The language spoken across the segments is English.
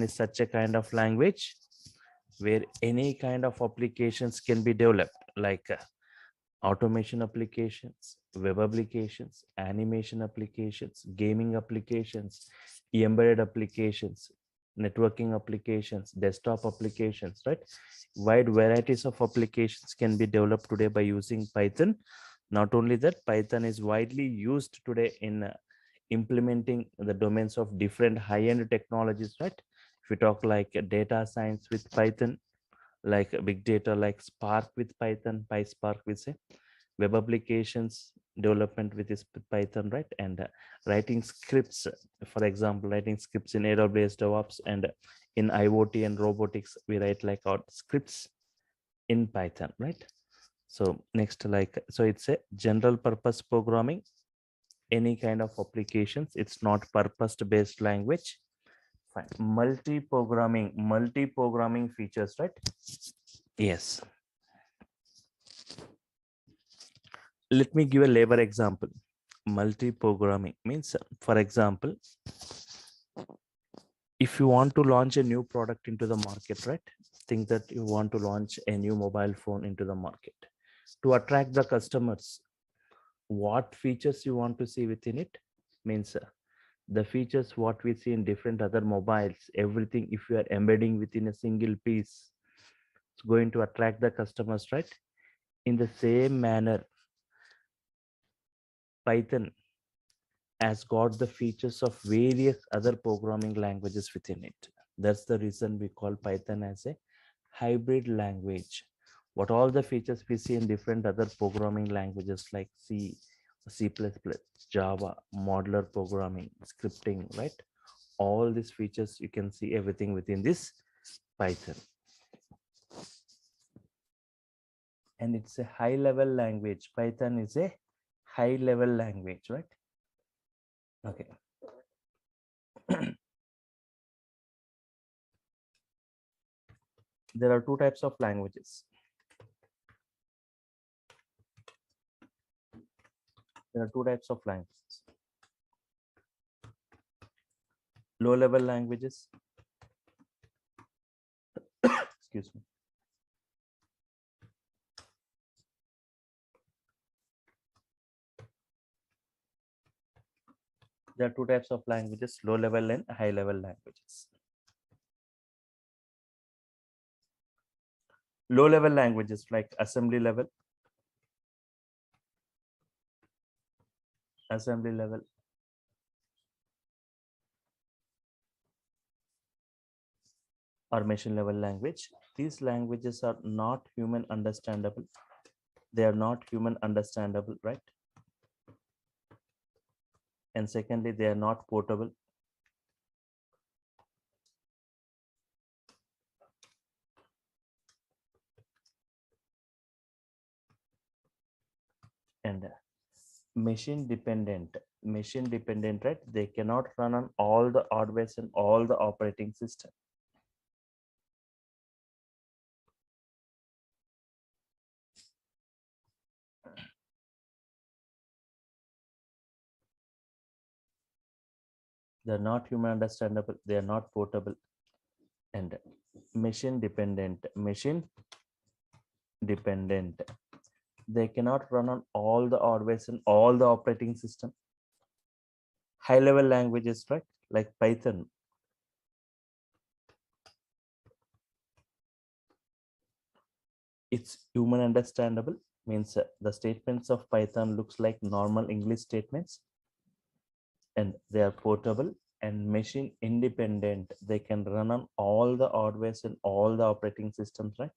is such a kind of language where any kind of applications can be developed, like automation applications, web applications, animation applications, gaming applications, embedded applications, networking applications, desktop applications, right? Wide varieties of applications can be developed today by using Python. Not only that, Python is widely used today in implementing the domains of different high-end technologies, right? If we talk like data science with Python, like big data, like Spark with Python, PySpark with say, web applications development with this Python, right? And writing scripts, for example, writing scripts in AWS DevOps, and in IoT and robotics, we write like our scripts in Python, right? So next, like, so it's a general purpose programming, any kind of applications. It's not purpose based language. Fine. Multi-programming features, right? Yes. Let me give a labor example. Multi-programming means, for example, if you want to launch a new product into the market, right? Think that you want to launch a new mobile phone into the market. To attract the customers, what features you want to see within it means the features what we see in different other mobiles, everything, if you are embedding within a single piece, it's going to attract the customers, right? In the same manner, Python has got the features of various other programming languages within it. That's the reason we call Python as a hybrid language. What all the features we see in different other programming languages like C, C++, Java, modular programming, scripting, right? All these features, you can see everything within this Python. And it's a high level language. Python is a high level language, right? Okay. There are two types of languages. There are two types of languages. Low level languages. Excuse me. There are two types of languages, low level and high level languages. Low level languages like assembly level, or machine level language. These languages are not human understandable. They are not human understandable, right? And secondly, they are not portable. And machine dependent, right? They cannot run on all the hardware and all the operating system. They're not human understandable, they are not portable. And machine dependent, they cannot run on all the hardware and all the operating system. High level languages, right? Like Python, it's human understandable, means the statements of Python looks like normal English statements, and they are portable. And machine independent, they can run on all the hardware and all the operating systems, right?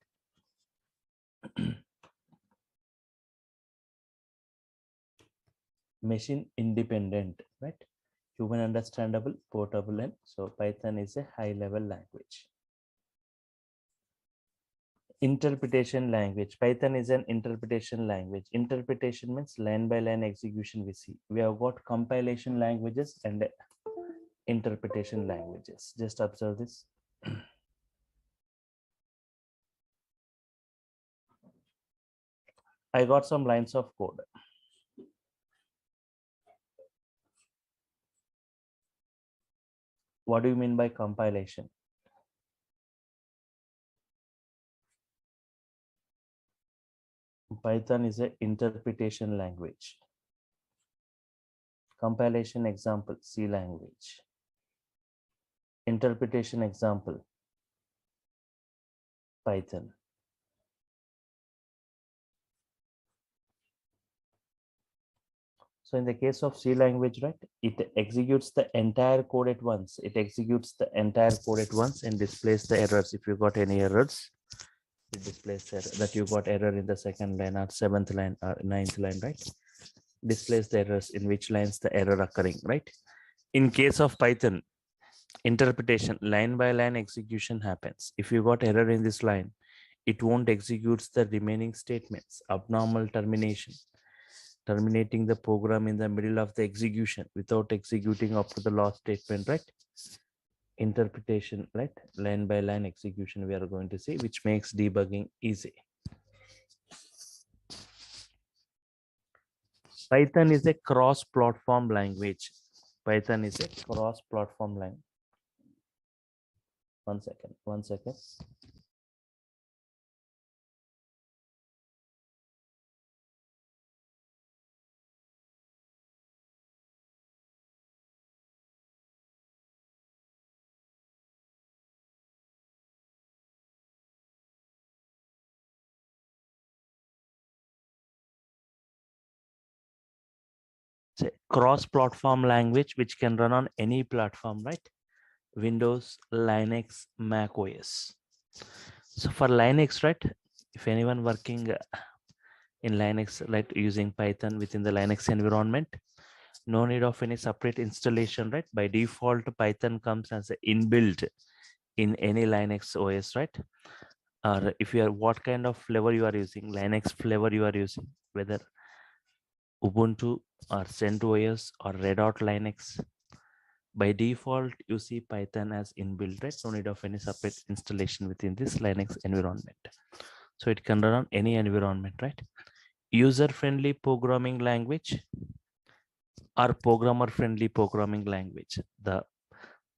Machine independent, right? Human understandable, portable, and so Python is a high level language. Interpretation language. Python is an interpretation language. Interpretation means line by line execution. We have got compilation languages and interpretation languages. Just observe this. I got some lines of code. What do you mean by compilation? Python is an interpretation language. Compilation example, C language. Interpretation example, Python. So in the case of C language, right, it executes the entire code at once. It executes the entire code at once and displays the errors. If you got any errors, it displays that you got error in the second line or seventh line or ninth line, right? Displays the errors in which lines the error occurring, right? In case of Python, interpretation, line by line execution happens. If you got error in this line, it won't execute the remaining statements. Abnormal termination, terminating the program in the middle of the execution without executing up to the last statement, right? Interpretation, right? Line by line execution we are going to see, which makes debugging easy. Python is a cross-platform language. Python is a cross-platform language. One second. It's a cross-platform language which can run on any platform, right? Windows, Linux, Mac OS. So for Linux, right? If anyone working in Linux, like using Python within the Linux environment, no need of any separate installation, right? By default, Python comes as an inbuilt in any Linux OS, right? Or if you are, what kind of flavor you are using, Linux flavor you are using, whether Ubuntu or CentOS or Red Hat Linux, by default, you see Python as inbuilt, right? No need of any separate installation within this Linux environment. So it can run on any environment, right? User-friendly programming language or programmer-friendly programming language. The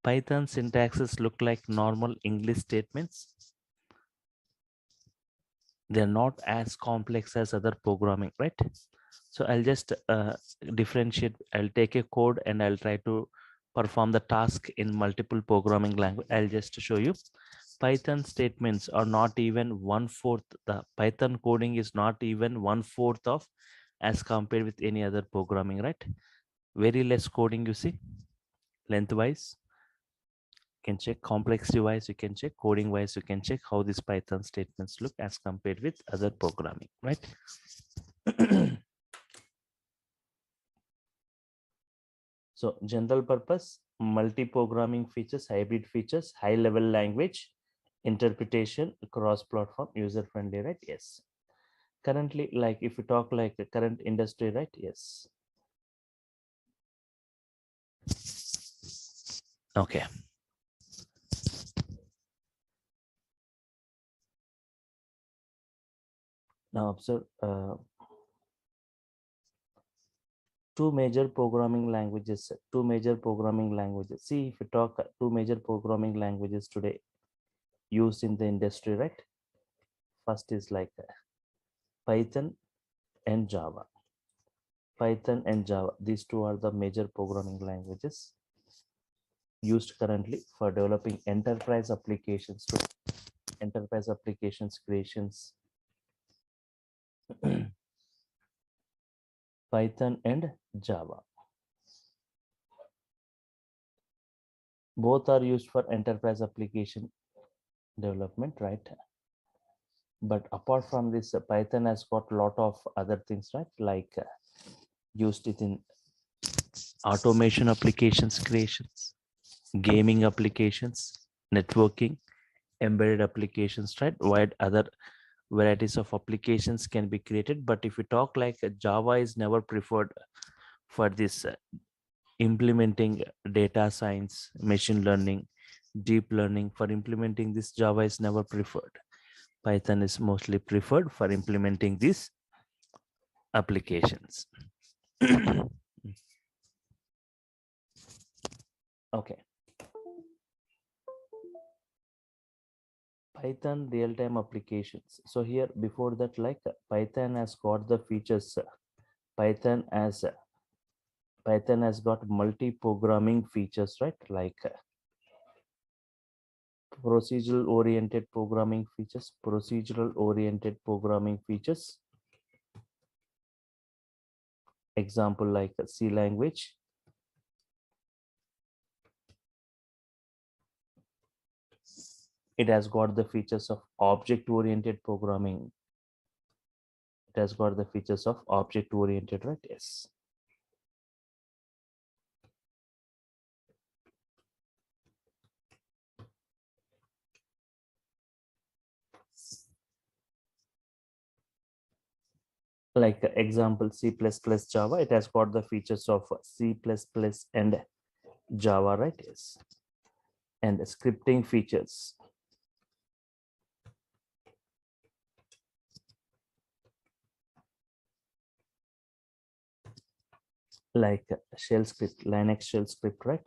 Python syntaxes look like normal English statements. They're not as complex as other programming, right? So I'll just differentiate. I'll take a code and I'll try to perform the task in multiple programming language. I'll just show you. Python statements are not even 1/4. The Python coding is not even 1/4 of as compared with any other programming, right? Very less coding, you see, lengthwise. You can check complexity wise, you can check coding wise, you can check how these Python statements look as compared with other programming, right? So general purpose, multi-programming features, hybrid features, high-level language, interpretation, cross-platform, user-friendly, right? Yes. Currently, like if you talk like the current industry, right? Yes. Okay. Now observe two major programming languages. See, if you talk two major programming languages today used in the industry, right? First is like Python and Java. Python and Java. These two are the major programming languages used currently for developing enterprise applications to enterprise applications creations. Python and Java. Both are used for enterprise application development, right? But apart from this, Python has got a lot of other things, right? Like used it in automation applications creations, gaming applications, networking, embedded applications, right? Wide other varieties of applications can be created. But if you talk like Java is never preferred for this implementing data science, machine learning, deep learning. For implementing this, Java is never preferred. Python is mostly preferred for implementing these applications. Okay. Python real-time applications. So here before that, like Python has got the features. Python as Python has got multi-programming features, right? Like procedural oriented programming features, procedural oriented programming features. Example like C language. It has got the features of object oriented programming. It has got the features of object oriented, right? Yes. Like example C++ Java, it has got the features of C++ and Java, right? Yes. And scripting features like shell script, Linux shell script, right?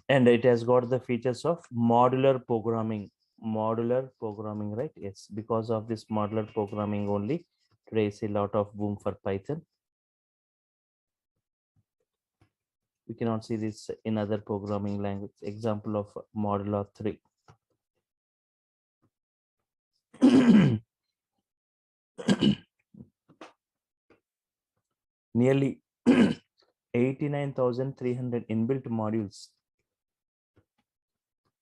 And it has got the features of modular programming, right? Yes, because of this modular programming only today is a lot of boom for Python. We cannot see this in other programming language. Example of modular 3. Nearly 89,300 inbuilt modules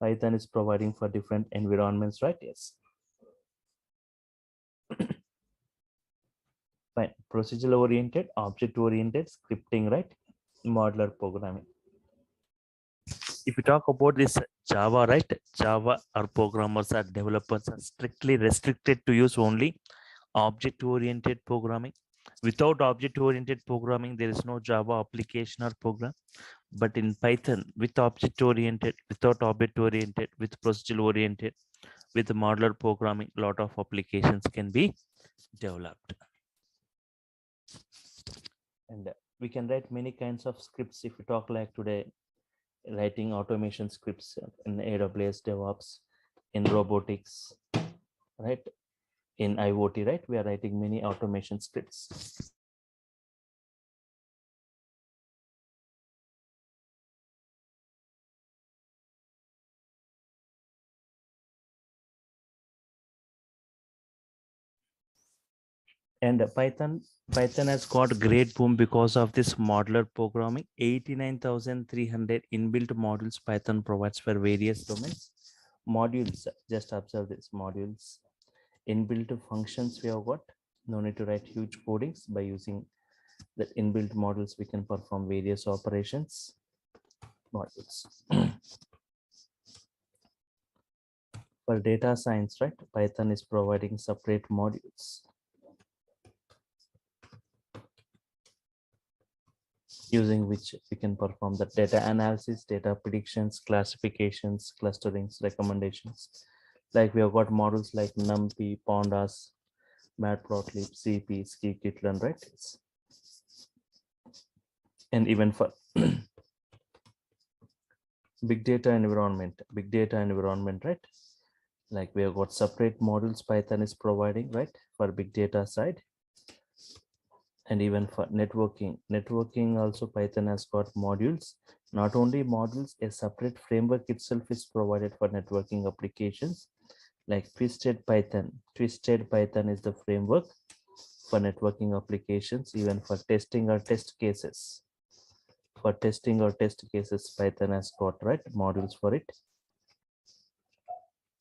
Python is providing for different environments, right? Yes. Fine. Procedural oriented, object oriented, scripting, right? Modular programming. If you talk about this Java, right? Java or programmers or developers are strictly restricted to use only object oriented programming. Without object oriented programming, there is no Java application or program. But in Python, with object oriented, without object oriented, with procedural oriented, with modular programming, a lot of applications can be developed. And we can write many kinds of scripts. If you talk like today, writing automation scripts in AWS DevOps, in robotics, right? In IoT, right? We are writing many automation scripts. And Python has got great boom because of this modular programming. 89,300 inbuilt modules Python provides for various domains. Modules, just observe this modules. Inbuilt functions we have got. No need to write huge codings. By using the inbuilt models, we can perform various operations. Modules. For data science, right? Python is providing separate modules, using which we can perform the data analysis, data predictions, classifications, clusterings, recommendations. Like we have got models like NumPy, Pandas, Matplotlib, CP, Scikit-learn, right? And even for big data environment, right? Like we have got separate models Python is providing, right? For big data side. And even for networking also Python has got modules. Not only modules, a separate framework itself is provided for networking applications, like Twisted Python. Twisted Python is the framework for networking applications. Even for testing or test cases, Python has got, right, modules for it.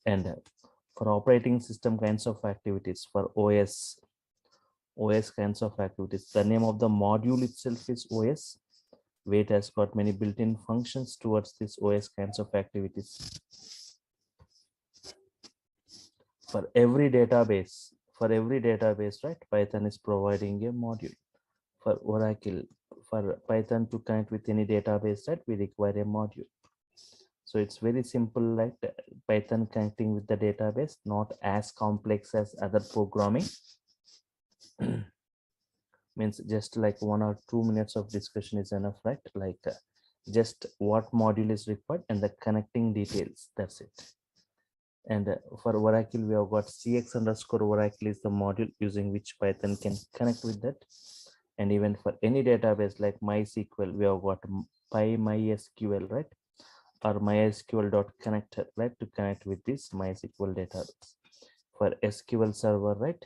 And for operating system kinds of activities, for OS kinds of activities, the name of the module itself is OS, where it has got many built-in functions towards this OS kinds of activities. For every database, right, Python is providing a module. For Oracle, for Python to connect with any database, right, we require a module. So it's very simple, like Python connecting with the database, not as complex as other programming. Means just like 1 or 2 minutes of discussion is enough, right? Like just what module is required and the connecting details. That's it. And for Oracle, we have got cx underscore Oracle is the module using which Python can connect with that. And even for any database like MySQL, we have got PyMySQL, right? Or MySQL dot connector, right? To connect with this MySQL database. For SQL server, right?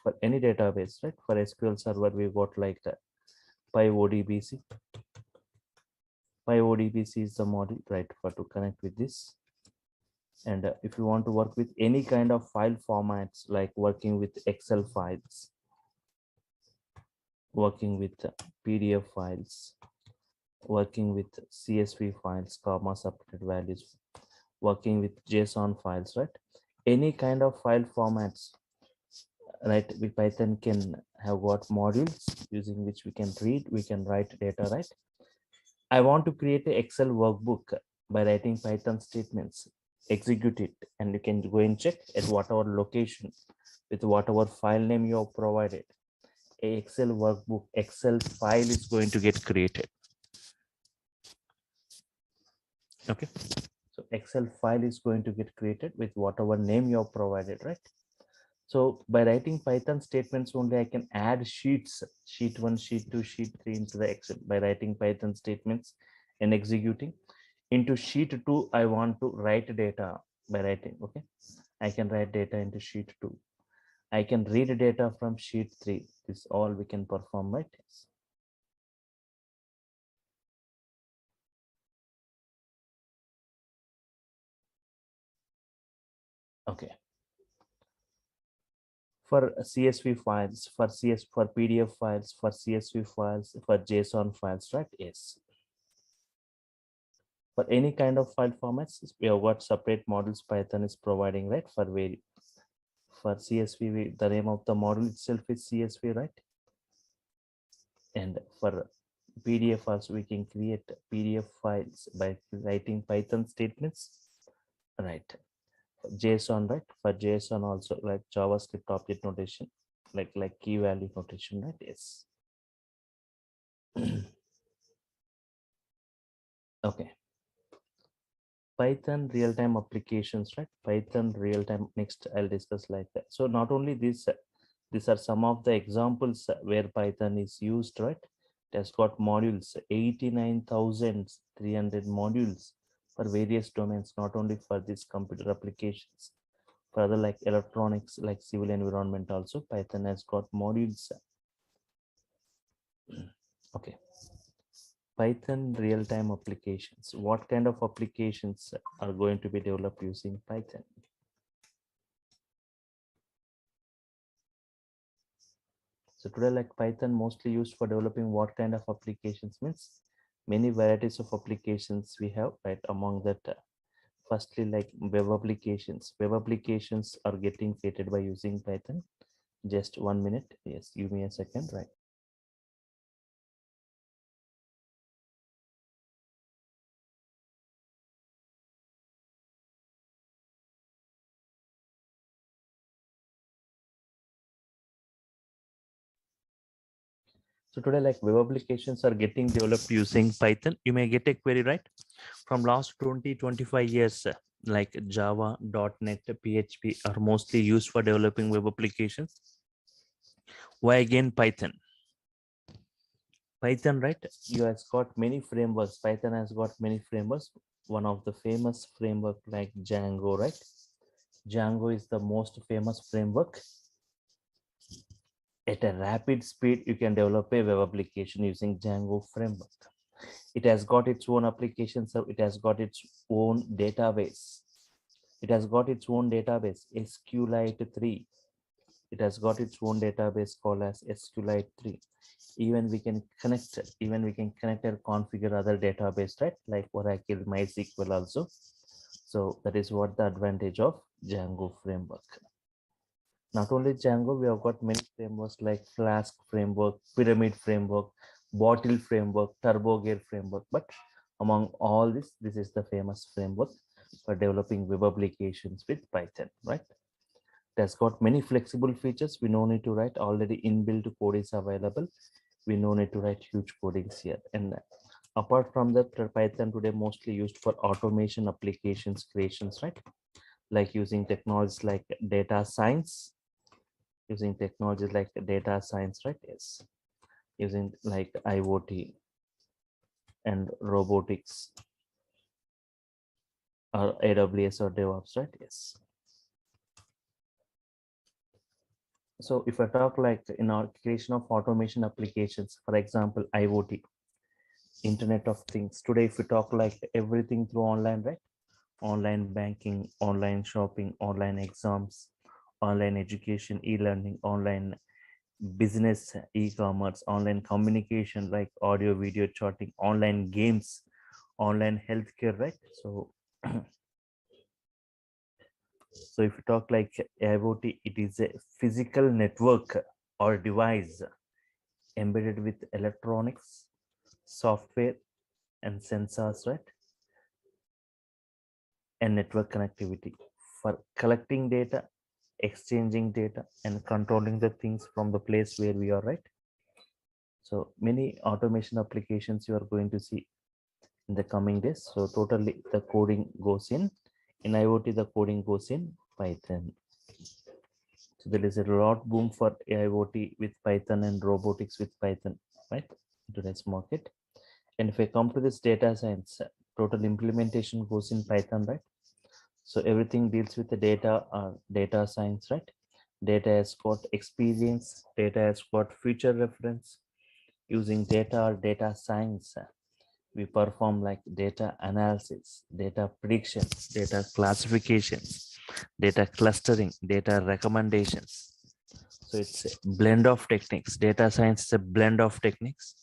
For any database, right? For SQL server, we got like PyODBC. PyODBC is the module, right? For to connect with this. And if you want to work with any kind of file formats, like working with Excel files, working with PDF files, working with CSV files, comma separated values, working with JSON files, right? Any kind of file formats, right? With Python can have got modules using which we can read, we can write data, right? I want to create an Excel workbook by writing Python statements, execute it, and you can go and check at whatever location with whatever file name you have provided. A Excel workbook, Excel file is going to get created. Okay. So Excel file is going to get created with whatever name you have provided, right? So by writing Python statements only, I can add sheets, sheet 1, sheet 2, sheet 3 into the Excel by writing Python statements and executing. Into sheet 2, I want to write data by writing, okay? I can write data into sheet 2. I can read data from sheet 3. This all we can perform, right? Okay. For CSV files, for PDF files, for CSV files, for JSON files, right? Yes. For any kind of file formats, we have got separate models Python is providing, right? For CSV, the name of the model itself is CSV, right? And for PDF also, we can create PDF files by writing Python statements, right? JSON, right? For JSON also, like JavaScript object notation, like key value notation, right? Yes. Okay. Python real-time applications, right? Python real-time. Next, I'll discuss like that. So not only this, these are some of the examples where Python is used, right? It has got modules, 89,300 modules for various domains, not only for these computer applications, for other like electronics, like civil environment also, Python has got modules. Okay. Python real-time applications. What kind of applications are going to be developed using Python? So today, like Python mostly used for developing what kind of applications means many varieties of applications we have, right? Among that, firstly, like web applications. Web applications are getting created by using Python. Just 1 minute. Yes, give me a second, right? So today, like web applications are getting developed using Python. You may get a query, right? From last 20-25 years, like Java, .NET, PHP are mostly used for developing web applications. Why again Python? Python, right? You has got many frameworks. Python has got many frameworks. One of the famous framework like Django, right? Django is the most famous framework. At a rapid speed, you can develop a web application using Django framework. It has got its own application, so it has got its own database. It has got its own database, SQLite 3. It has got its own database called as SQLite 3. Even we can connect and configure other database, right? Like Oracle, MySQL also. So that is what the advantage of Django framework. Not only Django, we have got many frameworks like Flask framework, Pyramid framework, Bottle framework, TurboGear framework. But among all this is the famous framework for developing web applications with Python, right? It has got many flexible features. We no need to write, already inbuilt code is available. We no need to write huge codings here. And apart from that, Python today mostly used for automation applications creations, right? Like using technologies like data science, using technologies like data science, right? Yes. Using like IoT and robotics or AWS or DevOps, right? Yes. So if I talk like in our creation of automation applications, for example, IoT, Internet of Things. Today, if we talk like everything through online, right? Online banking, online shopping, online exams, online education, e-learning, online business, e-commerce, online communication like audio, video chatting, online games, online healthcare, right? So, so if you talk like IoT, it is a physical network or device embedded with electronics, software, and sensors, right? And network connectivity for collecting data, exchanging data, and controlling the things from the place where we are, right? So many automation applications you are going to see in the coming days. So totally the coding goes in IoT, the coding goes in Python. So there is a lot boom for IoT with Python and robotics with Python, right? Today's market. And if I come to this data science, total implementation goes in Python, right? So everything deals with the data, data science, right? Data has got experience, data has got future reference. Using data or data science, we perform like data analysis, data prediction, data classifications, data clustering, data recommendations. So it's a blend of techniques. Data science is a blend of techniques.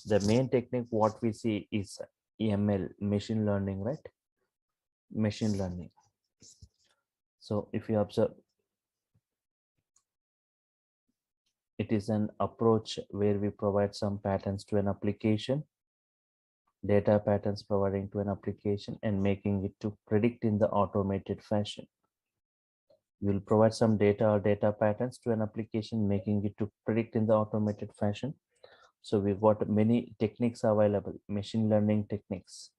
The main technique what we see is ML, machine learning, right? Machine learning. So if you observe, it is an approach where we provide some patterns to an application, data patterns providing to an application and making it to predict in the automated fashion. You will provide some data or data patterns to an application, making it to predict in the automated fashion. So we've got many techniques available, machine learning techniques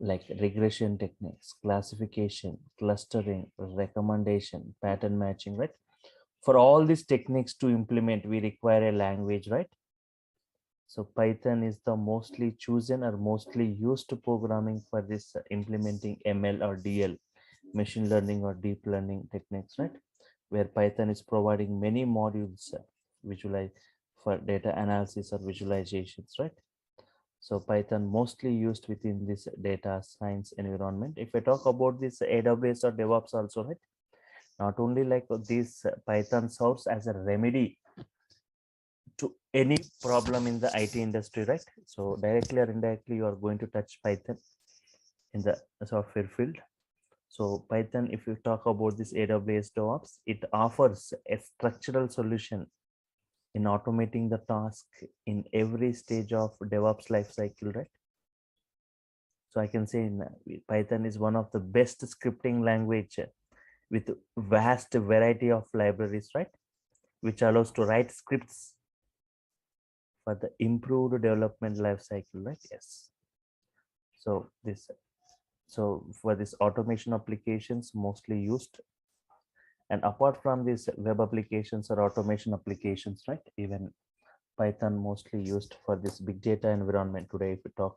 like regression techniques, classification, clustering, recommendation, pattern matching, right? For all these techniques to implement, we require a language, right? So Python is the mostly chosen or mostly used programming for this implementing ML or DL, machine learning or deep learning techniques, right? Where Python is providing many modules visualize for data analysis or visualizations, right? So Python mostly used within this data science environment. If I talk about this AWS or DevOps also, right? Not only like this Python serves as a remedy to any problem in the IT industry, right? So directly or indirectly, you are going to touch Python in the software field. So Python, if you talk about this AWS DevOps, it offers a structural solution in automating the task in every stage of DevOps lifecycle, right? So I can say Python is one of the best scripting language with vast variety of libraries, right? Which allows to write scripts for the improved development life cycle, right? Yes. So this, so for this automation applications mostly used, and apart from these web applications or automation applications, right? Even Python mostly used for this big data environment today. If we talk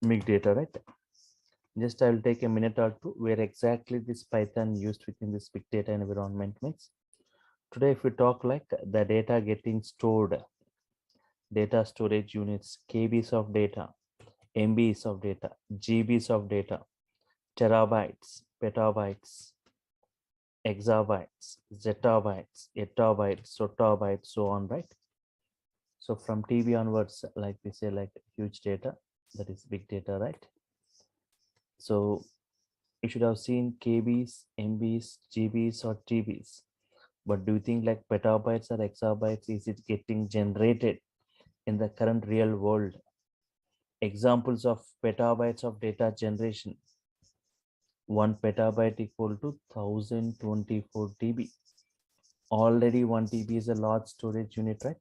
big data, right? Just I'll take a minute or two where exactly this Python used within this big data environment means. Today, if we talk like the data getting stored, data storage units, KBs of data, MBs of data, GBs of data, terabytes, petabytes, exabytes, zettabytes, etabytes, sotabytes, so on, right? So from TB onwards, like we say, like huge data, that is big data, right? So you should have seen KBs, MBs, GBs, or TBs. But do you think like petabytes or exabytes is it getting generated in the current real world? Examples of petabytes of data generation. 1 petabyte equal to 1024 TB. Already 1 TB is a large storage unit, right?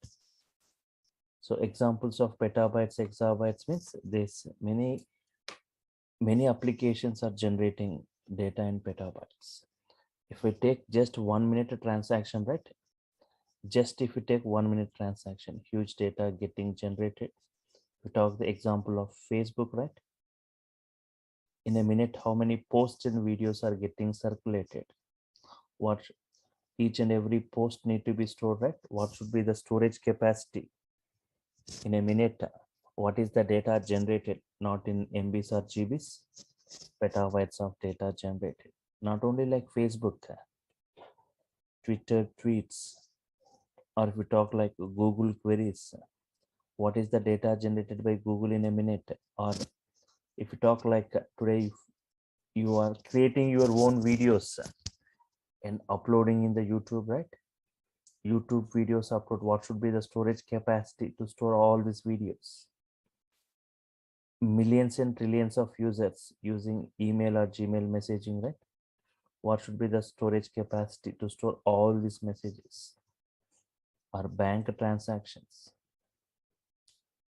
So examples of petabytes, exabytes means this many applications are generating data in petabytes. If we take just 1 minute transaction, right? Just if you take 1 minute transaction, huge data getting generated. We talk the example of Facebook, right? In a minute, how many posts and videos are getting circulated? What each and every post need to be stored, right? What should be the storage capacity in a minute? What is the data generated? Not in MBs or GBs, petabytes of data generated. Not only like Facebook, Twitter tweets, or if we talk like Google queries, what is the data generated by Google in a minute? Or if you talk like today, if you are creating your own videos and uploading in the YouTube, right? YouTube videos upload, what should be the storage capacity to store all these videos? Millions and trillions of users using email or Gmail messaging, right? What should be the storage capacity to store all these messages? Or bank transactions,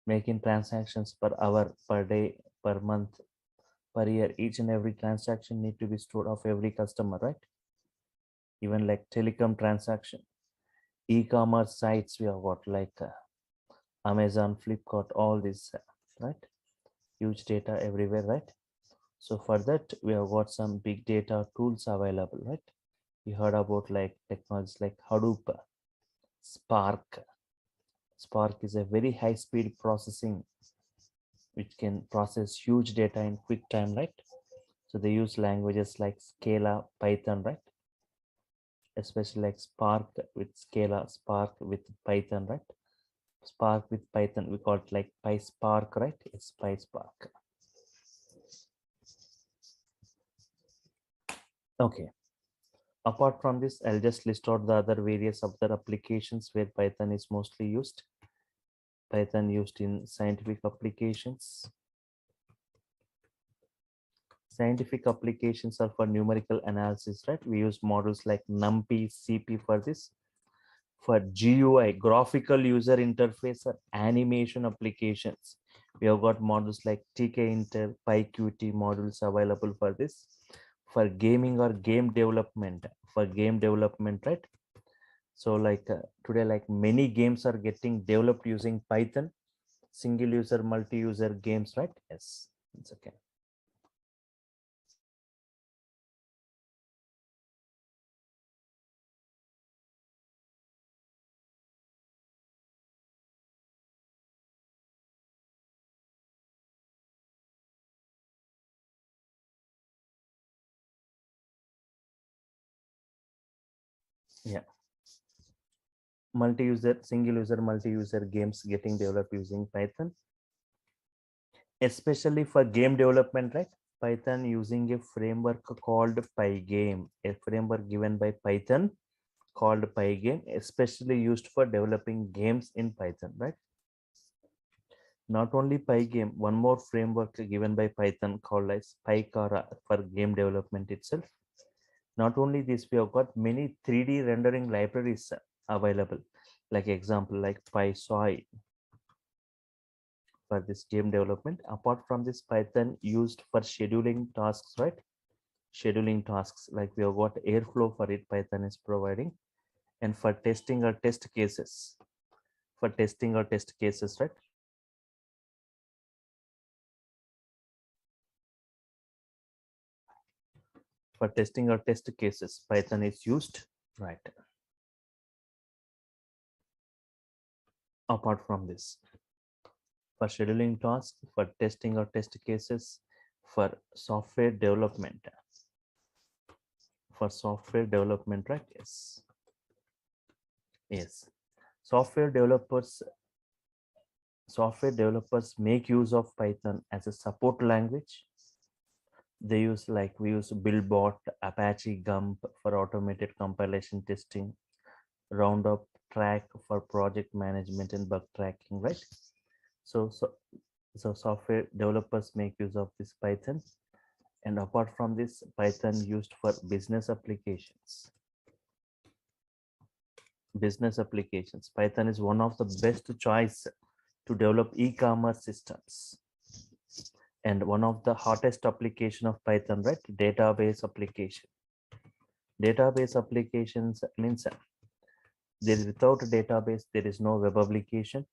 making transactions per hour, per day, per month, per year. Each and every transaction need to be stored of every customer, right? Even like telecom transaction, e-commerce sites, we have got like Amazon, Flipkart, all these, right? Huge data everywhere, right? So for that, we have got some big data tools available, right? You heard about like technologies like Hadoop, Spark. Spark is a very high speed processing which can process huge data in quick time, right? So they use languages like Scala, Python, right? Especially like Spark with Scala, Spark with Python, right? Spark with Python, we call it like PySpark, right? It's PySpark. Okay. Apart from this, I'll just list out the other various other applications where Python is mostly used. Python used in scientific applications. Scientific applications are for numerical analysis, right? We use models like NumPy, CP for this. For GUI, graphical user interface or animation applications, we have got models like TK-Inter, PyQt models available for this. For gaming or game development, right? So like today, like many games are getting developed using Python, single user, multi-user games, right? Yes, it's okay. Yeah, multi-user, single user, multi-user games getting developed using Python, especially for game development, right? Python using a framework called Pygame, a framework given by Python called Pygame, especially used for developing games in Python, right? Not only Pygame, one more framework given by Python called as PyCara for game development itself. Not only this, we have got many 3D rendering libraries available, like example like PySoy for this game development. Apart from this, Python used for scheduling tasks, right? Scheduling tasks, like we have got Airflow for it, Python is providing. And for testing or test cases, right? For testing or test cases, Python is used, right? Apart from this, for scheduling tasks, for testing or test cases, for software development, right? Yes, yes. Software developers make use of Python as a support language. They use like we use Buildbot, Apache Gump for automated compilation testing, Roundup Track for project management and bug tracking, right? So software developers make use of this Python. And apart from this, Python used for business applications. business applications. Python is one of the best choice to develop e-commerce systems. And one of the hottest application of Python, right? Database application. Database applications means there is without a database, there is no web application.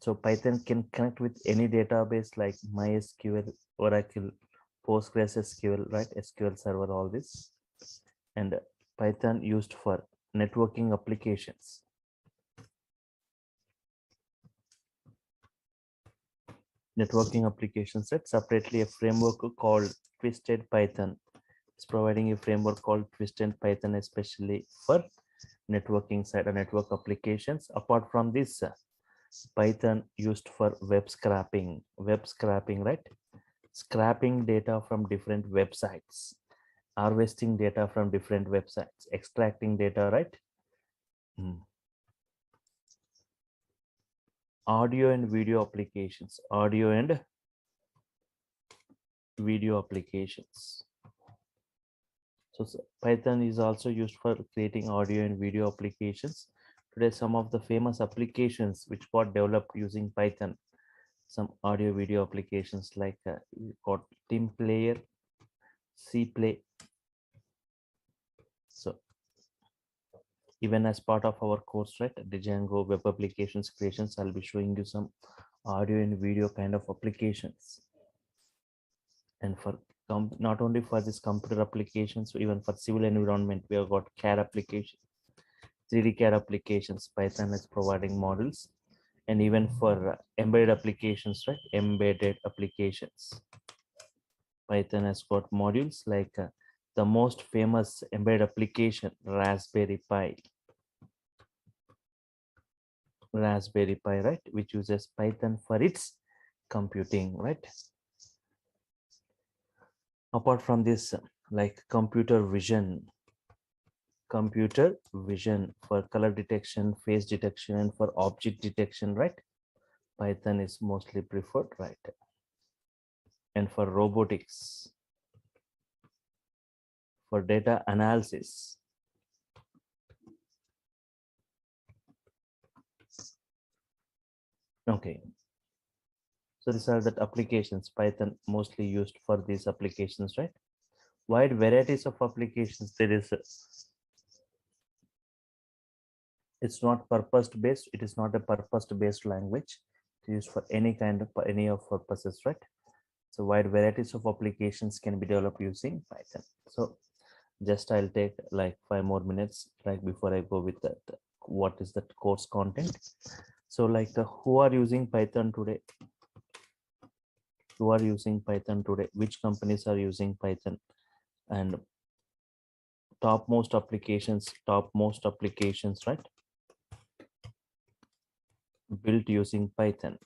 So Python can connect with any database like MySQL, Oracle, PostgreSQL, right? SQL Server, all this. And Python used for networking applications. Networking applications set separately a framework called Twisted Python. It's providing a framework called Twisted Python, especially for networking side and network applications. Apart from this, Python used for web scraping, right? Scraping data from different websites, harvesting data from different websites, extracting data, right? Audio and video applications, audio and video applications. So Python is also used for creating audio and video applications. Today, some of the famous applications which got developed using Python, some audio video applications like got Team Player, C Play. So even as part of our course, right, Django web applications creations, I'll be showing you some audio and video kind of applications. And for not only for this computer applications, even for civil environment, we have got CAD application, 3D CAD applications. Python is providing models, and even for embedded applications, right? Embedded applications. Python has got modules like the most famous embedded application, Raspberry Pi. Raspberry Pi, right? Which uses Python for its computing, right? Apart from this, like computer vision for color detection, face detection, and for object detection, right? Python is mostly preferred, right? And for robotics, for data analysis. Okay. So these are the applications Python mostly used for these applications, right? Wide varieties of applications. There is it's not purpose based. It is not a purpose based language. It's used for any kind of any of purposes, right? So wide varieties of applications can be developed using Python. So just I'll take like 5 more minutes, like before I go with that, what is that course content. So like who are using Python today? Who are using Python today? Which companies are using Python? And topmost applications, right? Built using Python,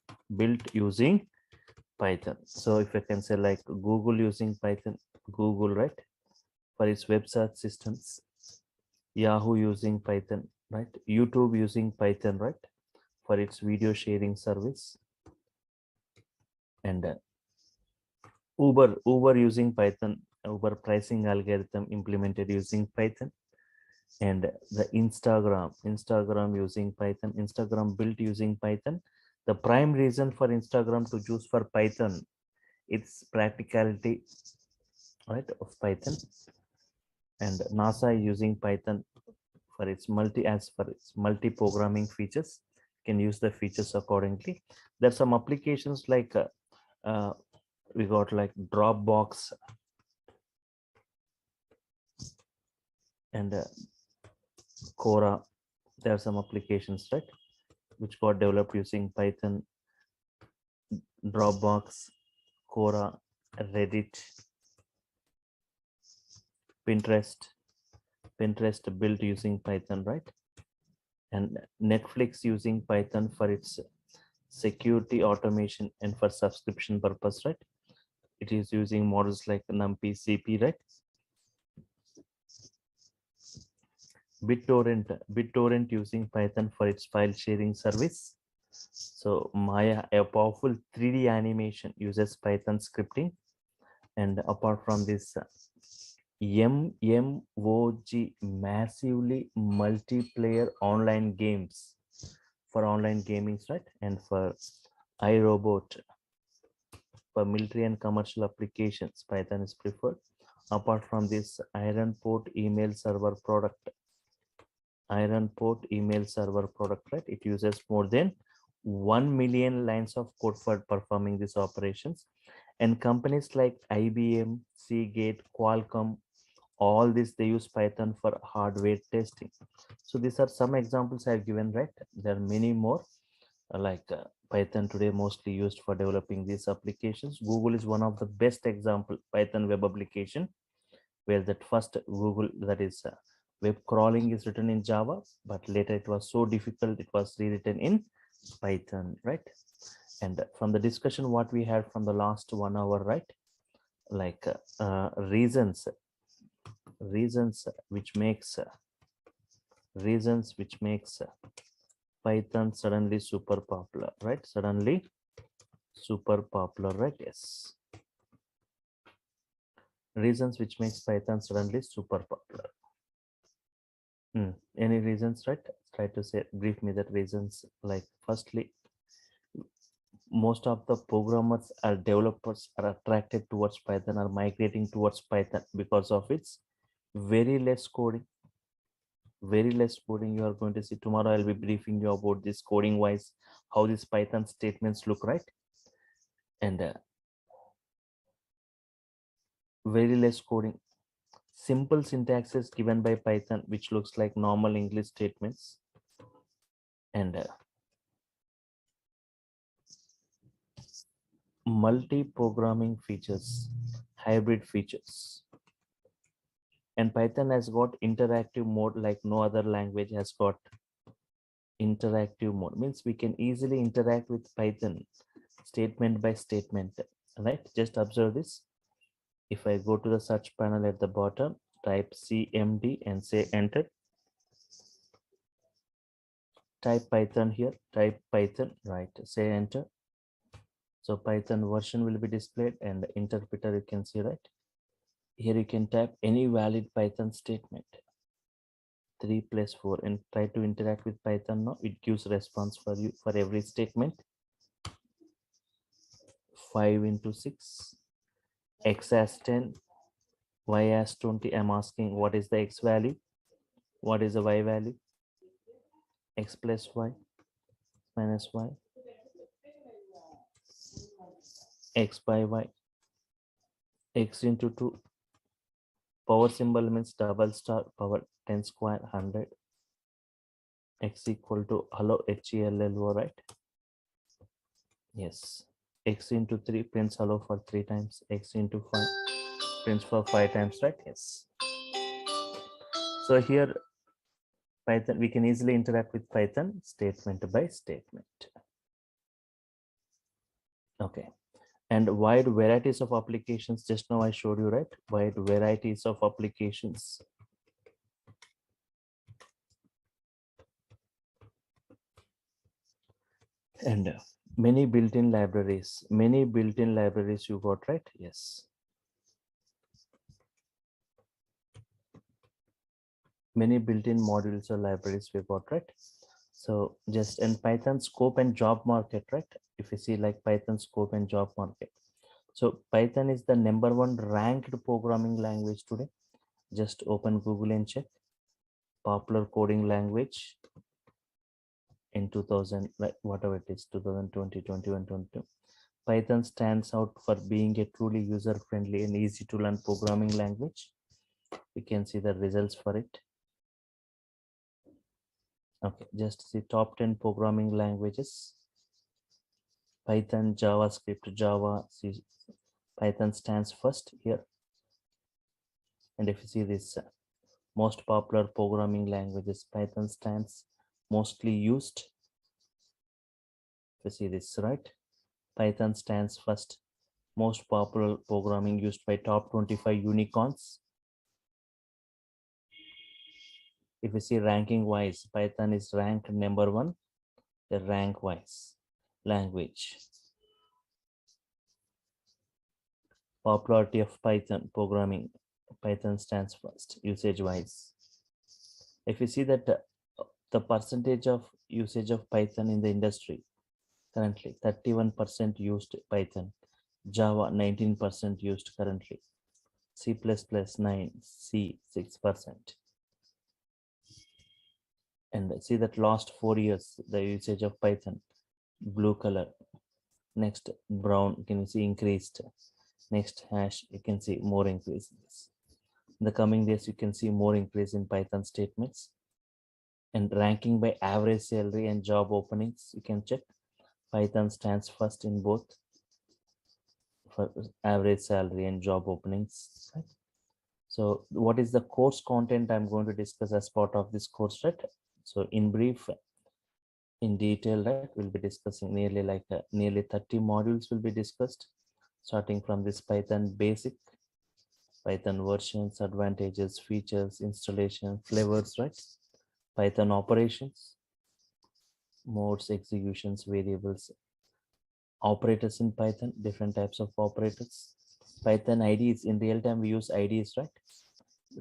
So if I can say like Google using Python, Google, right? For its web search systems, Yahoo using Python, right? YouTube using Python, right? For its video sharing service. And Uber using Python, Uber pricing algorithm implemented using Python. And the Instagram using Python, Instagram built using Python. The prime reason for Instagram to choose for Python, it's practicality, right, of Python. And NASA using Python for its multi programming features, can use the features accordingly. There's some applications like we got like Dropbox and Quora. There are some applications, right, which got developed using Python. Dropbox, Quora, Reddit, Pinterest built using Python, right? And Netflix using Python for its security automation and for subscription purpose, right? It is using models like NumPy, CP, right? BitTorrent using Python for its file sharing service. So Maya, a powerful 3D animation, uses Python scripting. And apart from this, MMOG, massively multiplayer online games for online gamings, right? And for iRobot for military and commercial applications, Python is preferred. Apart from this, Iron Port email server product, right? It uses more than 1 million lines of code for performing these operations. And companies like IBM, Seagate, Qualcomm, all this they use Python for hardware testing. So these are some examples I've given, right? There are many more Python today mostly used for developing these applications. Google is one of the best example Python web application, where that first Google, that is web crawling, is written in Java, but later it was so difficult it was rewritten in Python, right? And from the discussion what we had from the last 1 hour, right? like reasons which makes Python suddenly super popular, right? Suddenly super popular, right? Yes. Reasons which makes Python suddenly super popular. Any reasons, right? Try to say, brief me that reasons. Like, firstly, most of the programmers or developers are attracted towards Python, are migrating towards Python because of its very less coding. Very less coding. You are going to see tomorrow. I'll be briefing you about this coding wise, how these Python statements look, right? And very less coding. Simple syntax is given by Python, which looks like normal English statements. And multi-programming features, hybrid features. And Python has got interactive mode like no other language has got interactive mode. Means we can easily interact with Python statement by statement, right? Just observe this. If I go to the search panel at the bottom, type CMD and say enter. Type Python here, type Python, right? Say enter. So Python version will be displayed and the interpreter you can see, right? Here you can type any valid Python statement. 3 plus 4 and try to interact with Python now. It gives response for you for every statement. 5 into 6, x as 10, y as 20. I'm asking what is the x value, what is the y value, x plus y minus y, x by y, x into 2. Power symbol means double star, power 10 square 100, x equal to hello HELLO, right? Yes. X into 3 prints hello for 3 times, x into 5 prints for 5 times, right? Yes. So here Python, we can easily interact with Python statement by statement. Okay. And wide varieties of applications, just now I showed you, right? Wide varieties of applications. And many built-in libraries you got, right? Yes. Many built-in modules or libraries we got, right? So just in Python scope and job market, right? If you see like Python scope and job market. So Python is the #1 ranked programming language today. Just open Google and check popular coding language in 2000, like whatever it is, 2020, 21, 22. Python stands out for being a truly user-friendly and easy to learn programming language. You can see the results for it. Okay, just see top 10 programming languages. Python, JavaScript, Java. See, Python stands first here. And if you see this most popular programming languages, Python stands mostly used. If you see this, right? Python stands first, most popular programming used by top 25 unicorns. If you see ranking wise, Python is ranked #1, the rank wise language. Popularity of Python programming. Python stands first usage wise. If you see that the percentage of usage of Python in the industry, currently 31% used Python, Java 19% used currently, C++ 9, C 6%. And see that last 4 years, the usage of Python, blue color, next brown, you can see increased, next hash, you can see more increases. In the coming days, you can see more increase in Python statements. And ranking by average salary and job openings, you can check. Python stands first in both for average salary and job openings. Right? So what is the course content I'm going to discuss as part of this course, right? So in brief, in detail, right, we'll be discussing nearly 30 modules will be discussed, starting from this Python basic, Python versions, advantages, features, installation, flavors, right? Python operations, modes, executions, variables, operators in Python, different types of operators, Python IDs. In real time, we use IDs, right?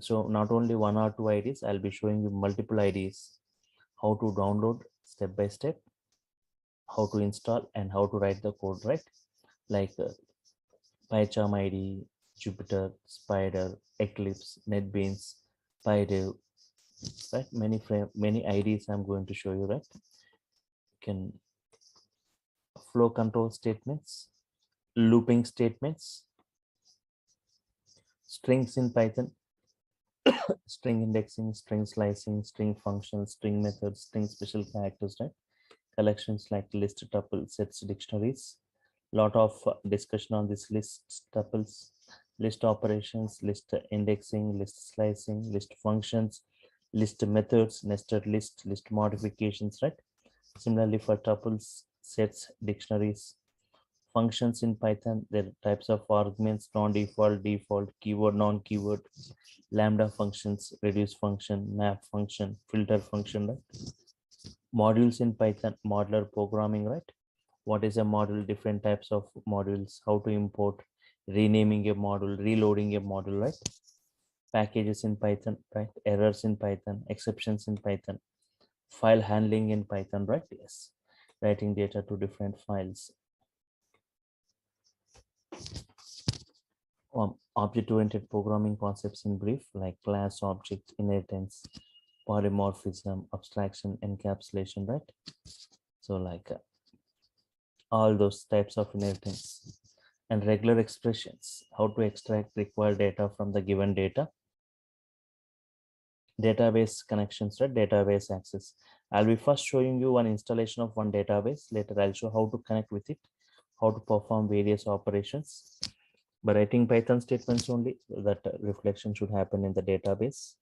So not only one or two IDs, I'll be showing you multiple IDs, how to download step by step, how to install, and how to write the code, right? Like PyCharm ID, Jupyter, Spider, Eclipse, NetBeans, PyDev, right? Many IDs I'm going to show you, right? You can flow control statements, looping statements, strings in Python, string indexing, string slicing, string functions, string methods, string special characters, right? Collections like list, tuple, sets, dictionaries. Lot of discussion on this list, tuples, list operations, list indexing, list slicing, list functions, list methods, nested list, list modifications, right? Similarly for tuples, sets, dictionaries, functions in Python, there are types of arguments, non-default, default, keyword, non-keyword, lambda functions, reduce function, map function, filter function, right? Modules in Python, modular programming, right? What is a module? Different types of modules, how to import, renaming a module, reloading a module, right? Packages in Python, right? Errors in Python, exceptions in Python, file handling in Python, right? Yes, writing data to different files. Object-oriented programming concepts in brief, like class, object, inheritance, polymorphism, abstraction, encapsulation, right? So like all those types of inheritance. And regular expressions, how to extract required data from the given data. Database connections, right? Database access. I'll be first showing you one installation of one database. Later I'll show how to connect with it, how to perform various operations. By writing Python statements only, that reflection should happen in the database,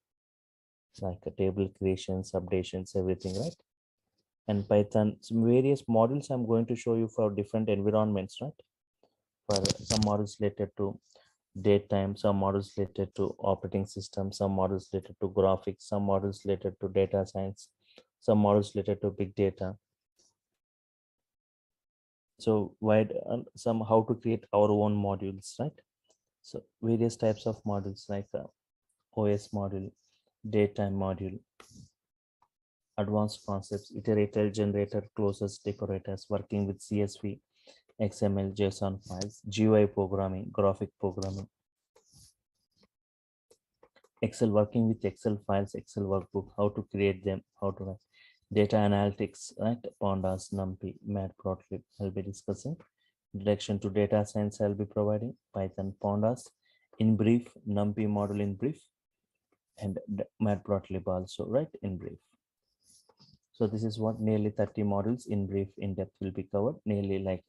like a table creations, updations, everything, right? And Python, some various models I'm going to show you for different environments, right? For some models related to datetime, some models related to operating system, some models related to graphics, some models related to data science, some models related to big data. So wide some how to create our own modules, right? So various types of modules like OS module, datetime module, advanced concepts, iterator, generator, closest, decorators, working with CSV, XML, JSON files, GUI programming, graphic programming, Excel, working with Excel files, Excel workbook, how to create them, how to write. Data analytics, right? Pandas, NumPy, Matplotlib, I'll be discussing. Introduction to data science, I'll be providing. Python, Pandas in brief, NumPy model in brief, and Matplotlib also, right, in brief. So this is what nearly 30 modules in brief, in depth will be covered, nearly like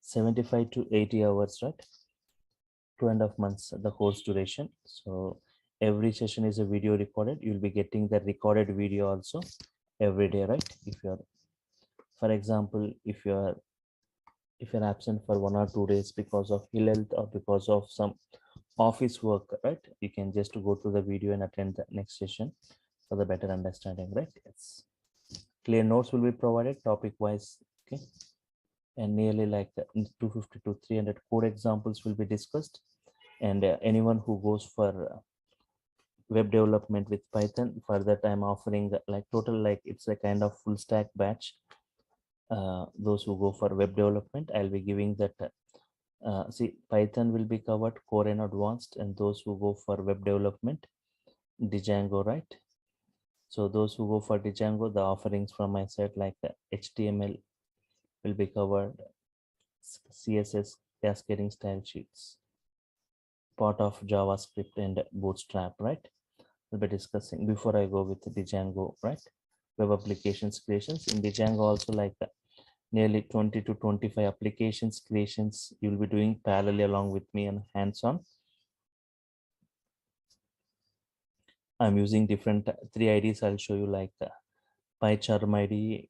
75 to 80 hours, right? 2.5 months the course duration. So every session is a video recorded. You'll be getting the recorded video also every day, right? If you're, for example, if you're absent for 1 or 2 days because of ill health or because of some office work, right? You can just go to the video and attend the next session for the better understanding, right? It's clear notes will be provided topic wise, okay? And nearly like 250 to 300 code examples will be discussed. And anyone who goes for web development with Python. For that, I'm offering like total, like it's a kind of full stack batch. Those who go for web development, I'll be giving that. See, Python will be covered core and advanced, and those who go for web development, Django, right? So those who go for Django, the offerings from my side like HTML will be covered, CSS, cascading style sheets, part of JavaScript and Bootstrap, right? We'll be discussing before I go with the Django, right? Web applications creations in Django also like nearly 20 to 25 applications creations you'll be doing parallel along with me and hands-on. I'm using different three IDs. I'll show you like PyCharm ID,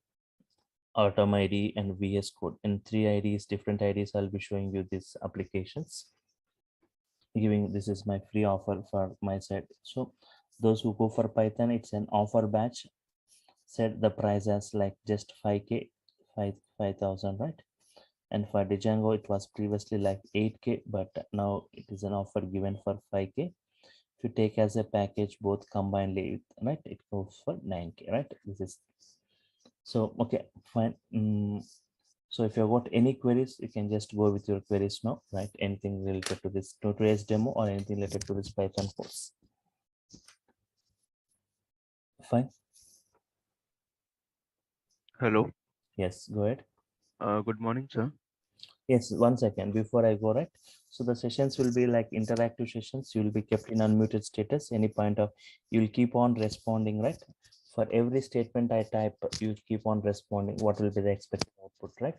Atom ID, and VS Code. And three IDs, different IDs. I'll be showing you these applications. Giving this is my free offer for my side. So those who go for Python, it's an offer batch. Set the price as like just 5k, 5,000, right? And for Django, it was previously like 8k, but now it is an offer given for 5k. If you take as a package both combinedly, right, it goes for 9k, right? This is so okay, fine. So if you've got any queries, you can just go with your queries now, right? Anything related to this today's demo or anything related to this Python course. Fine. Hello. Yes, go ahead. Good morning, sir. Yes, 1 second before I go, right? So the sessions will be like interactive sessions. You will be kept in unmuted status. Any point of you'll keep on responding, right? For every statement I type, you keep on responding. What will be the expected output, right?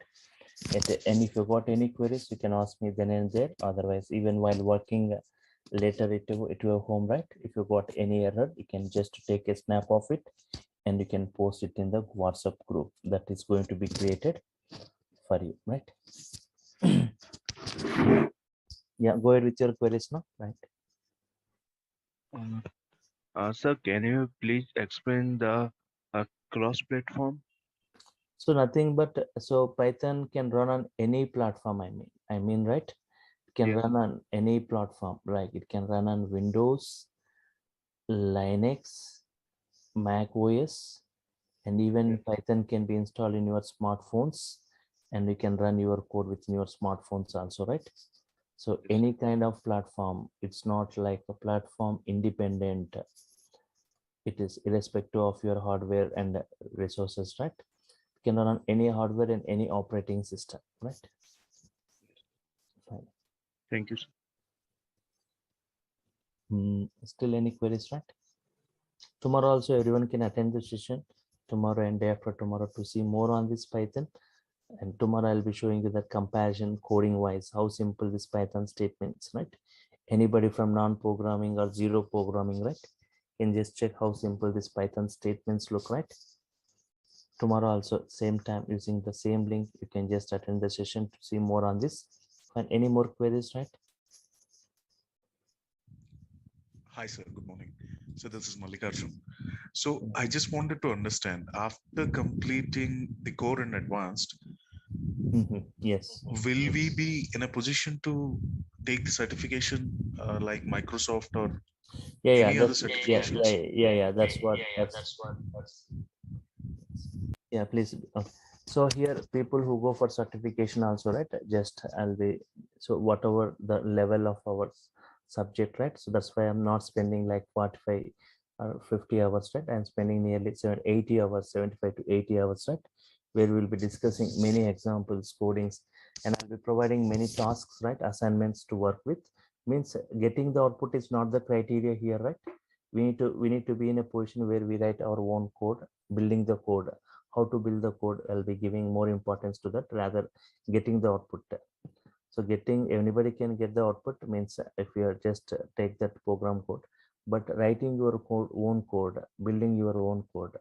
And if you got any queries, you can ask me then and there. Otherwise, even while working later at your home, right? If you got any error, you can just take a snap of it and you can post it in the WhatsApp group that is going to be created for you, right? Yeah, go ahead with your queries now, right? Uh, Sir, can you please explain the cross-platform? So nothing but so Python can run on any platform. Right? It can Yes. run on any platform. Like it can run on Windows, Linux, Mac OS, and even Yes. Python can be installed in your smartphones, and you can run your code within your smartphones also, right? So Yes. any kind of platform, it's not like a platform independent. It is irrespective of your hardware and resources, right? It can run on any hardware and any operating system, right? Fine. Thank you, sir. Still any queries, right? Tomorrow also everyone can attend the session tomorrow and day after tomorrow to see more on this Python. And tomorrow I'll be showing you the comparison coding wise, how simple this Python statements, right? Anybody from non-programming or zero programming, right? Can just check how simple this Python statements look, right? Tomorrow also same time using the same link, you can just attend the session to see more on this. And any more queries, right? Hi, sir. Good morning. So this is Mallikarjun. So I just wanted to understand, after completing the core and advanced, Yes. will we be in a position to take the certification like Microsoft or Yeah, any other that's yeah, yeah, certifications? yeah. That's yeah, please. Okay. So here people who go for certification also, right? Just I'll be so whatever the level of our subject, right? So that's why I'm not spending like 45 or 50 hours, right? I'm spending nearly 80 hours, 75 to 80 hours, right? Where we'll be discussing many examples, codings, and I'll be providing many tasks, right? Assignments to work with. Means getting the output is not the criteria here, right? We need to be in a position where we write our own code, building the code, how to build the code. I'll be giving more importance to that rather getting the output. So getting anybody can get the output means if you are just take that program code, but writing your own code, building your own code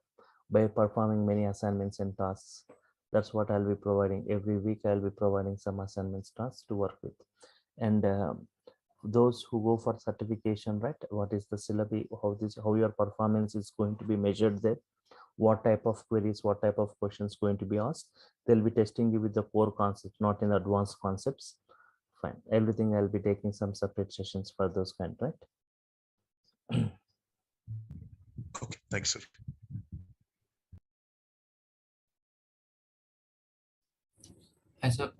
by performing many assignments and tasks. That's what I'll be providing every week. I'll be providing some assignments tasks to work with. And those who go for certification, right? What is the syllabi? How your performance is going to be measured there? What type of queries, what type of questions going to be asked? They'll be testing you with the core concepts, not in advanced concepts. Fine. Everything I'll be taking some separate sessions for those kind, right? Thanks, sir. Hi, sir.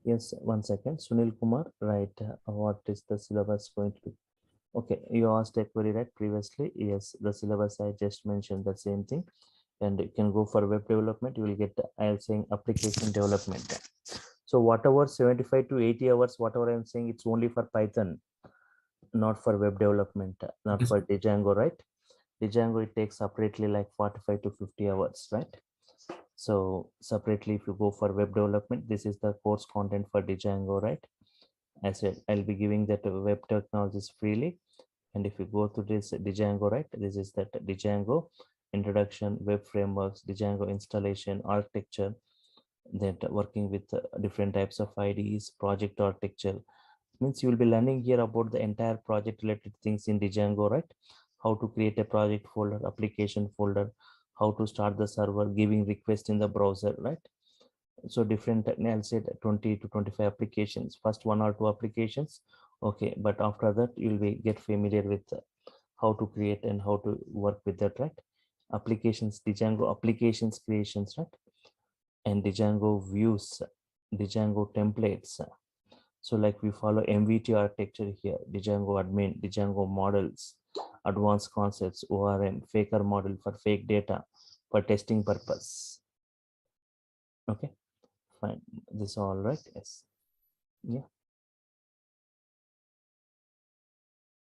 Yes, one second. Sunil Kumar, right? What is the syllabus going to be? Okay, you asked a query right previously. Yes, the syllabus I just mentioned the same thing. And you can go for web development. You will get, I was saying application development. So whatever 75 to 80 hours, whatever I'm saying, it's only for Python, not for web development, not Okay, for sir. Django, right? Django, it takes separately like 45 to 50 hours, right? So separately, if you go for web development, this is the course content for Django, right? I said I'll be giving that web technologies freely. And if you go to this Django, right, this is that Django introduction, web frameworks, Django installation, architecture, that working with different types of IDEs, project architecture. Means you will be learning here about the entire project related things in Django, right? How to create a project folder, application folder, how to start the server, giving request in the browser, right? So different, I'll say 20 to 25 applications, first one or two applications. Okay, but after that you'll be get familiar with how to create and how to work with that, right? Applications, Django applications creations, right? And Django views, Django templates. So like we follow MVT architecture here, Django admin, Django models, advanced concepts, ORM, faker model for fake data for testing purpose. Okay, fine. This all right? Yes. Yeah.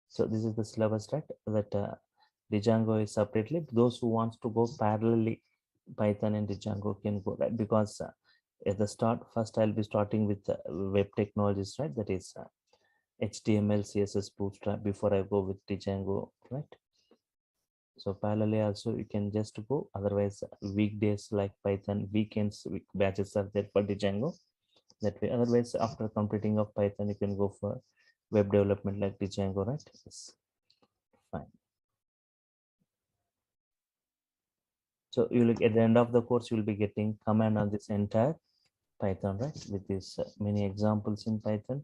So this is the syllabus, right? That Django is separately. Those who wants to go parallelly, Python and Django can go, right? Because at the start, first I'll be starting with web technologies, right? That is HTML, CSS, Bootstrap before I go with Django, right? So parallelly also you can just go. Otherwise, weekdays like Python, weekends, week batches are there for Django. That way. Otherwise, after completing of Python, you can go for web development like Django, right? Yes. Fine. So you look at the end of the course, you'll be getting command on this entire Python, right? With these many examples in Python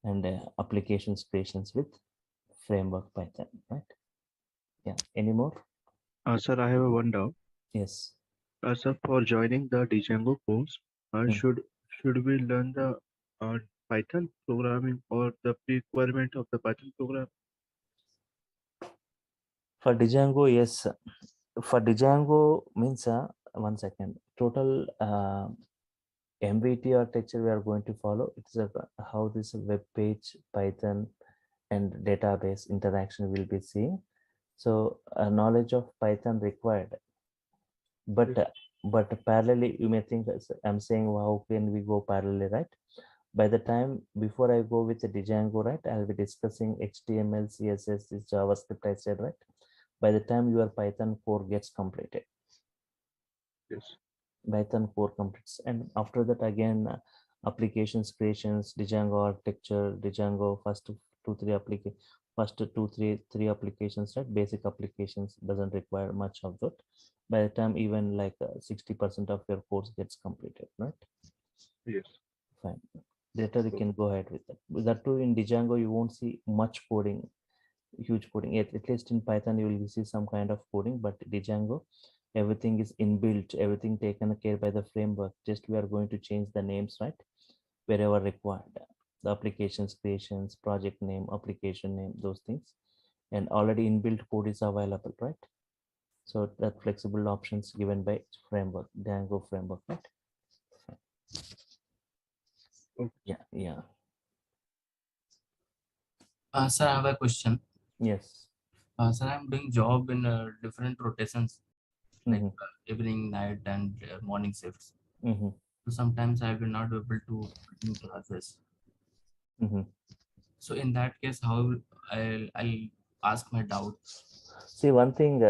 and applications creations with framework Python, right? Yeah. Any more? Sir, I have a one doubt. Yes. Sir, for joining the Django course, Hmm. should we learn the Python programming or the requirement of the Python program? For Django, yes. For Django means one second. Total MVT architecture we are going to follow. It's how this web page, Python, and database interaction will be seen. So knowledge of Python required, but Yes. but parallelly you may think I'm saying, well, how can we go parallelly, right? By the time before I go with the Django, right, I'll be discussing HTML, CSS, this JavaScript I said, right? By the time your Python core gets completed, Yes. Python core completes, and after that again applications creations, Django architecture, Django first two three applications, right? Basic applications doesn't require much of that. By the time even like 60% of your course gets completed, right? Yes. Fine. Later you So, can go ahead with that. With that too, in Django you won't see much coding, huge coding. At least in Python you will see some kind of coding, but Django, everything is inbuilt, everything taken care by the framework. Just we are going to change the names, right? Wherever required. The applications creations, project name, application name, those things. And already inbuilt code is available, right? So that flexible options given by framework, Django framework, right? okay. Yeah, yeah. Sir, I have a question. Yes. Sir, I'm doing job in different rotations, like Mm-hmm. evening, night, and morning shifts. Mm-hmm. So sometimes I will not be able to attend classes. Mm-hmm. So in that case, how I'll ask my doubt. See, one thing,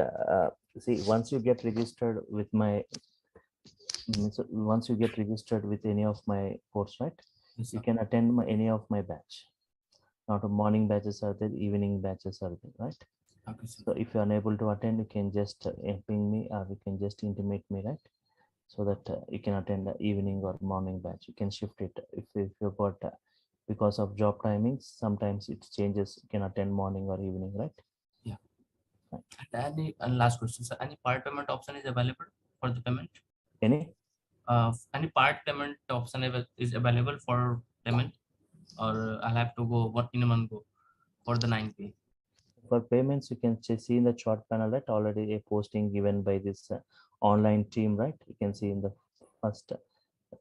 see, once you get registered with my, once you get registered with any of my course, right? Yes, You sir. can attend any of my batch. Not a morning batches are there, evening batches are there, right? Okay, sir. So if you are unable to attend, you can just ping me or you can just intimate me, right? So that you can attend the evening or morning batch. You can shift it if you got because of job timings. Sometimes it changes. You can attend morning or evening, right? Yeah. And last question, sir. Any part payment option is available for the payment? Any? Any part payment option is available for payment, or I'll have to go one in a one go for the 9P? For payments, you can see in the chart panel, right? Already a posting given by this online team, right? You can see in the first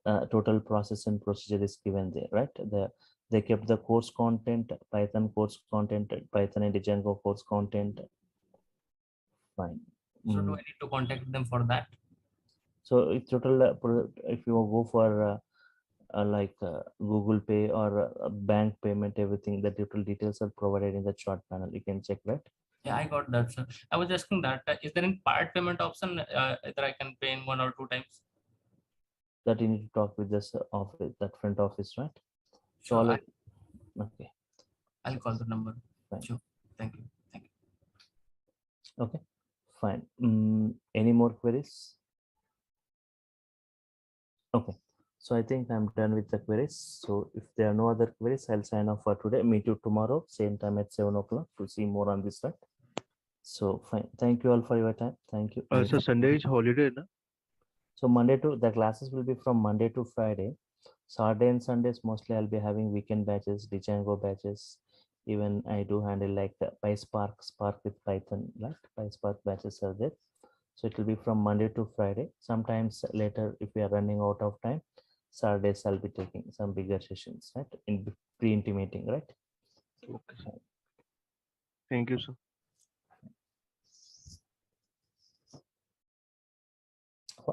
total process and procedure is given there, right? They kept the course content, Python course content, Python and Django course content. Fine. So do I need to contact them for that? So it's total, if you go for like Google Pay or bank payment, everything, the total details are provided in the chart panel. You can check, right? Yeah, I got that, sir. I was asking that is there any part payment option either I can pay in 1 or 2 times? That you need to talk with this office, that front office, right? So Sure, okay, I'll call the number. fine. Sure. Thank you. Thank you. Okay, fine. Any more queries? Okay, so I think I'm done with the queries. So if there are no other queries, I'll sign off for today. Meet you tomorrow, same time at 7 o'clock to see more on this, right? So fine. Thank you all for your time. Thank you. So Sunday is holiday, na? So the classes will be from Monday to Friday. Saturday and Sundays mostly I'll be having weekend batches, Django batches. Even I do handle like the Spark with Python, like PySpark batches are there. So it will be from Monday to Friday. Sometimes later, if we are running out of time, Saturdays I'll be taking some bigger sessions, right? In pre-intimating, right? Okay, sir. Thank you, sir.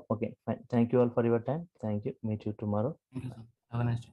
Okay, fine. Thank you all for your time. Thank you. Meet you tomorrow. Thank you, sir. Have a nice day.